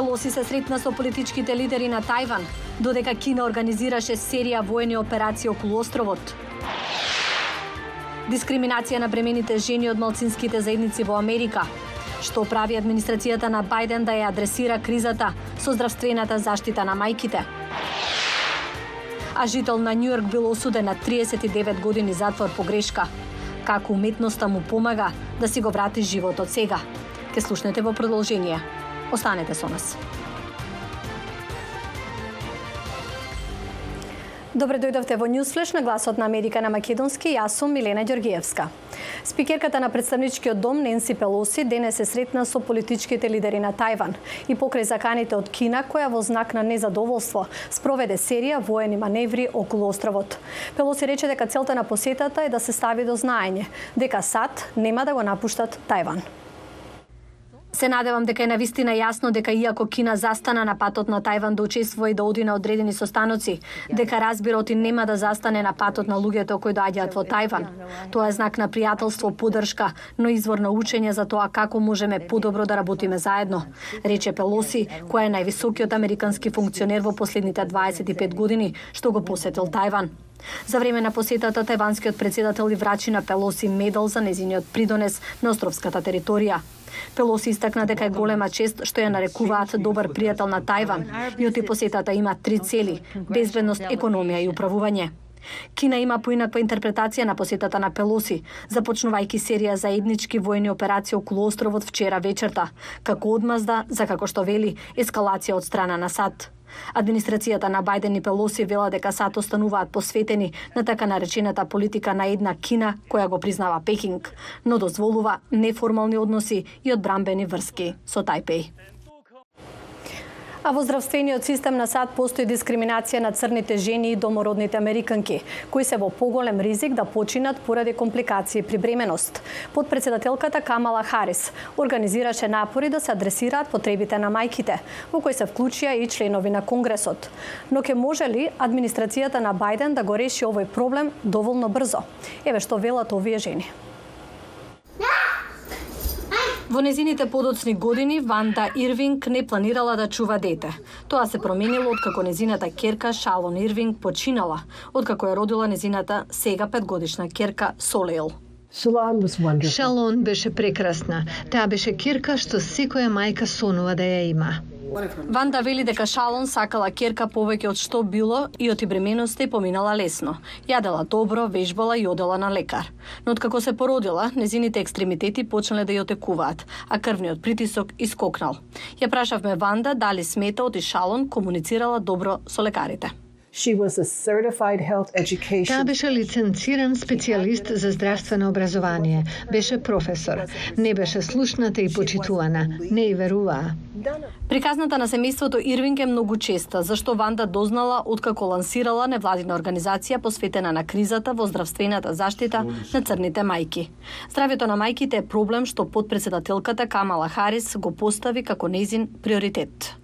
Пелоси се сретна со политичките лидери на Тајван, додека Кина организираше серија воени операции околу островот. Дискриминација на бремените жени од малцинските заедници во Америка. Што прави администрацијата на Бајден да ја адресира кризата со здравствената заштита на мајките? А жител на Њујорк бил осуден на 39 години затвор по грешка. Како уметноста му помага да си го врати животот сега? Ке слушнете во продолжение. Останете со нас. Добре дојдовте во Ньюсфлеш на Гласот на Америка на македонски. Јас сум Милена Ѓоргиевска. Спикерката на Представничкиот дом Ненси Пелоси денес се сретна со политичките лидери на Тајван и покрај заканите од Кина, која во знак на незадоволство спроведе серија воени маневри околу островот. Пелоси рече дека целта на посетата е да се стави до знаење дека САД нема да го напуштат Тајван. Се надевам дека е навистина јасно дека иако Кина застана на патот на Тајван да учествува и да оди на одредени состаноци, дека разбирот и нема да застане на патот на луѓето кои доаѓаат во Тајван. Тоа е знак на пријателство, поддршка, но извор на учење за тоа како можеме подобро да работиме заедно, рече Пелоси, која е највисокиот американски функционер во последните 25 години што го посетил Тајван. За време на посетата, тајванскиот председател и врачи на Пелоси медал за незиниот придонес на островската територија. Пелоси истакна дека е голема чест што ја нарекуваат добар пријател на Тајван и оти посетата има 3 цели: безбедност, економија и управување. Кина има поинаква интерпретација на посетата на Пелоси, започнувајќи серија заеднички воени операции околу островот вчера вечерта, како одмазда за, како што вели, ескалација од страна на САД. Администрацијата на Бајден и Пелоси вела дека САД остануваат посветени на така наречената политика на една Кина која го признава Пекинг, но дозволува неформални односи и одбранбени врски со Тајпеј. А во здравствениот систем на САД постои дискриминација на црните жени и домородните американки, кои се во поголем ризик да починат поради компликации при бременост. Подпредседателката Камала Харис организираше напори да се адресираат потребите на мајките, во кои се вклучија и членови на Конгресот. Но ке може ли администрацијата на Бајден да го реши овој проблем доволно брзо? Еве што велат овие жени. Во незините подоцни години Ванда Ирвинг не планирала да чува дете. Тоа се променило откако незината ќерка Шалон Ирвинг починала, откако ја родила незината сега 5-годишна ќерка Солеил. Шалон беше прекрасна. Таа беше ќерка што секоја мајка сонува да ја има. Ванда вели дека Шалон сакала ќерка повеќе од што било и од бременоста и поминала лесно. Јадела добро, вежбала и одела на лекар. Но откако се породила, незините екстремитети почнале да ја отекуваат, а крвниот притисок искокнал. Ја прашавме Ванда дали смета оти Шалон комуницирала добро со лекарите. Таа беше лиценциран специјалист за здравствено образование, беше професор, не беше слушната и почитувана, не и веруваа. Приказната на семејството Ирвинг е многу честа, зашто Ванда дознала откако лансирала невладина организација посветена на кризата во здравствената заштита на црните мајки. Здравјето на мајките е проблем што подпредседателката Камала Харис го постави како нејзин приоритет.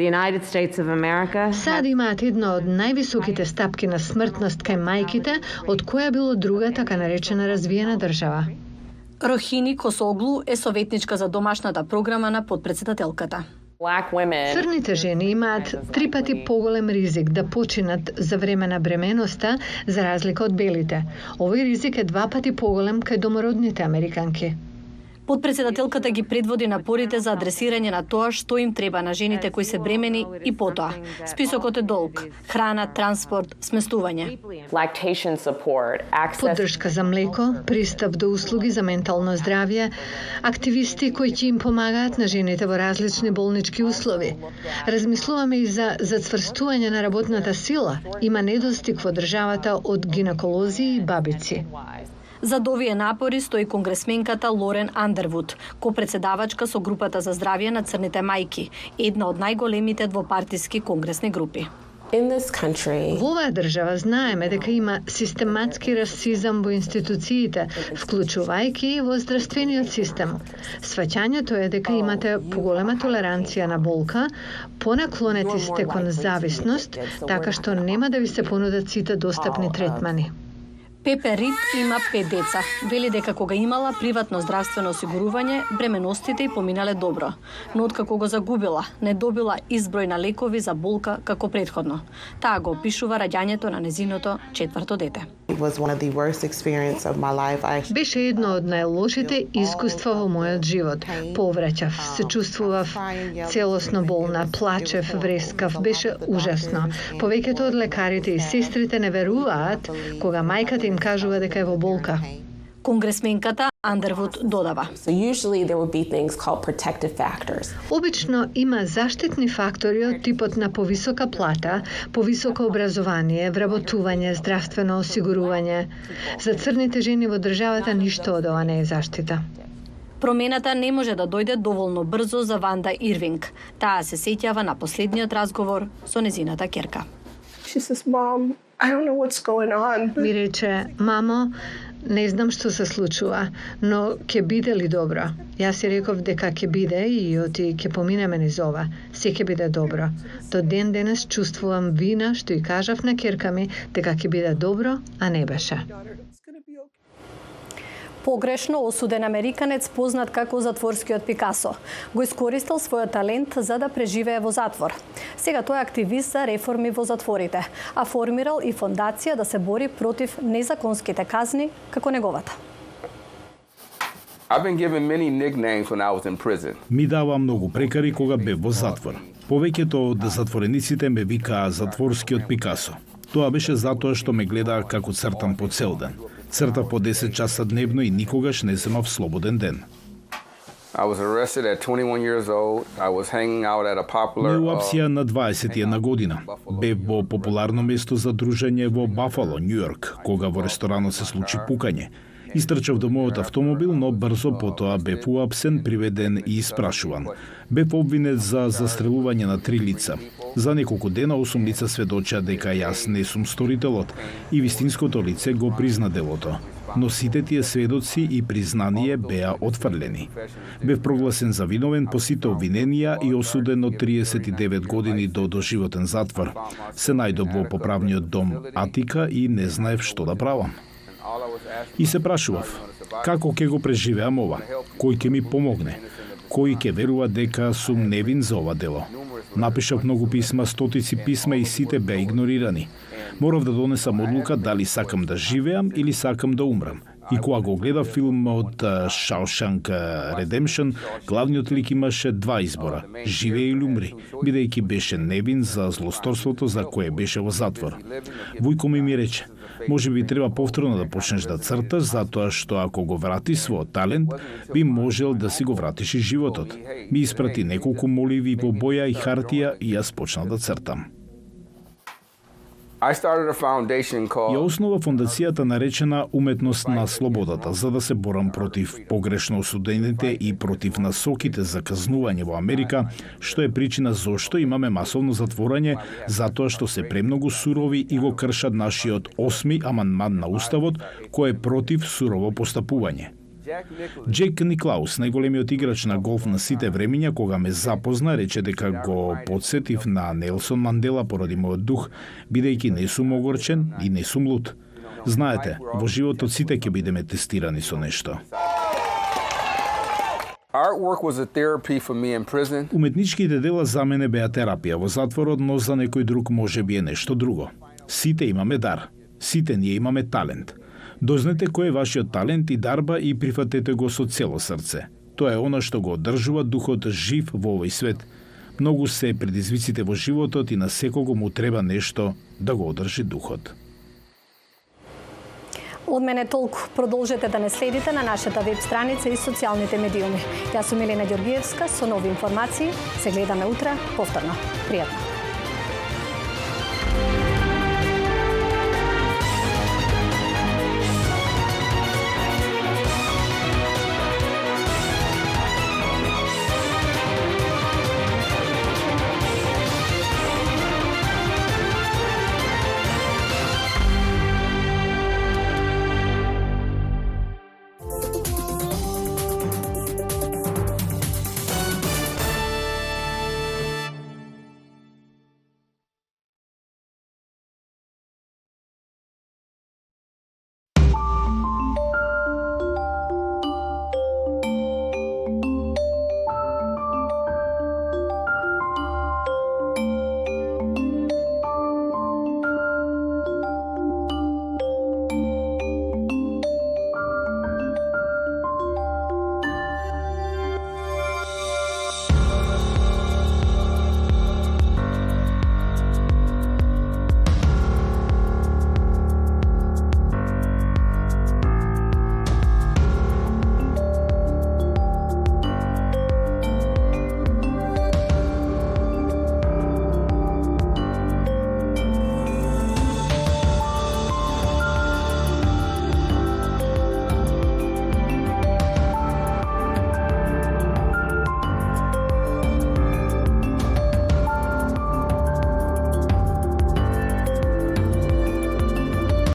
САД имаат една од највисоките стапки на смртност кај мајките од која било друга така наречена развиена држава. Рохини Косоглу е советничка за домашната програма на подпредседателката. Црните жени имаат 3 пати поголем ризик да починат за време на бременоста за разлика од белите. Овој ризик е 2 пати поголем кај домородните американки. Подпредседателката ги предводи напорите за адресирање на тоа што им треба на жените кои се бремени и потоа. Списокот е долг: храна, транспорт, сместување. Поддршка за млеко, пристап до услуги за ментално здравје, активисти кои ќе им помагаат на жените во различни болнички услови. Размислуваме и за зацврстување на работната сила. Има недостиг во државата од гинеколози и бабици. Зад овие напори стои конгресменката Лорен Андервуд, копредседавачка со групата за здравје на црните мајки, една од најголемите двопартиски конгресни групи. Во оваа држава знаеме дека има систематски расизам во институциите, вклучувајќи и во здравствениот систем. Сваќањето е дека имате поголема толеранција на болка, понаклонети сте кон зависност, така што нема да ви се понудат сите достапни третмани. Пепе Рид има 5 деца. Вели дека кога имала приватно здравствено осигурување, бременостите ѝ поминале добро. Но откако го загубила, не добила изброј на лекови за болка како претходно. Таа го опишува раѓањето на незиното 4-то дете. Беше едно од најлошите искуства во мојот живот. Повраќав, се чувствував целосно болна, плачев, врескав, беше ужасно. Повеќето од лекарите и сестрите не веруваат кога мајката им кажува дека е во болка. Конгресменката Андервуд додава. Обично има заштитни фактори од типот на повисока плата, повисоко образование, вработување, здравствено осигурување. За црните жени во државата ништо од ова не е заштита. Промената не може да дојде доволно брзо за Ванда Ирвинг. Таа се сеќава на последниот разговор со незината ќерка. Ми рече, мамо, не знам што се случува, но ќе биде ли добро? Јас си реков дека ќе биде и оти ќе поминеме низ ова. Се ќе биде добро. До ден денес чувствувам вина што и кажав на ќерка ми дека ќе биде добро, а не беше. Погрешно осуден американец познат како затворскиот Пикасо го искористил својот талент за да преживее во затвор. Сега тој е активист за реформи во затворите, а формирал и фондација да се бори против незаконските казни како неговата. Ми дава многу прекари кога бев во затвор. Повеќето од затворениците ме викаа затворскиот Пикасо. Тоа беше затоа што ме гледаа како цртам по цел ден. Цртав по 10 часа дневно и никогаш не земав слободен ден. Ме уапсија на 21 година. Бев во популарно место за дружење во Бафало, Њујорк, кога во ресторанот се случи пукање. Истрчав до мојот автомобил, но брзо потоа бев уапсен, приведен и испрашуван. Бев обвинет за застрелување на 3 лица. За неколку дена 8 лица сведоча дека јас не сум сторителот и вистинското лице го призна делото. Но сите тие сведоци и признание беа отфрлени. Бев прогласен за виновен по сите обвиненија и осуден од 39 години до доживотен затвор. Се најдов во поправниот дом Атика и не знаев што да правам. И се прашував, како ќе го преживеам ова? Кој ќе ми помогне? Кој ќе верува дека сум невин за ова дело? Напишав многу писма, стотици писма и сите беа игнорирани. Морав да донесам одлука дали сакам да живеам или сакам да умрам. И кога го гледав филмот Shawshank Redemption, главниот лик имаше два избора – живее или умри, бидејќи беше невин за злосторството за кое беше во затвор. Вујко ми рече, може би треба повторно да почнеш да црташ, затоа што ако го вратиш својот талент, би можел да си го вратиш и животот. Ми испрати неколку моливи во боја и хартија и јас почнав да цртам. Ја основа фондацијата наречена Уметност на слободата, за да се борам против погрешно осудените и против насоките за казнување во Америка, што е причина зошто имаме масовно затворање, затоа што се премногу сурови и го кршат нашиот 8-ми амандман на Уставот, кој е против сурово постапување. Джек Никлаус, најголемиот играч на голф на сите времиња, кога ме запозна, рече дека го потсетив на Нелсон Мандела поради мојот дух, бидејќи не сум огорчен и не сум луд. Знаете, во животот сите ќе бидеме тестирани со нешто. Уметничките дела за мене беа терапија во затворот, но за некој друг може би е нешто друго. Сите имаме дар. Сите ние имаме талент. Дознайте кој е вашиот талент и дарба и прифатете го со цело срце. Тоа е она што го одржува духот жив во овој свет. Многу се предизвиците во животот и на секого му треба нешто да го одржи духот. Од мене толку. Продолжете да не следите на нашата веб страница и социјалните медиуми. Јас сум Милена Ѓоргиевска со нови информации. Се гледаме утре повторно. Пријатно.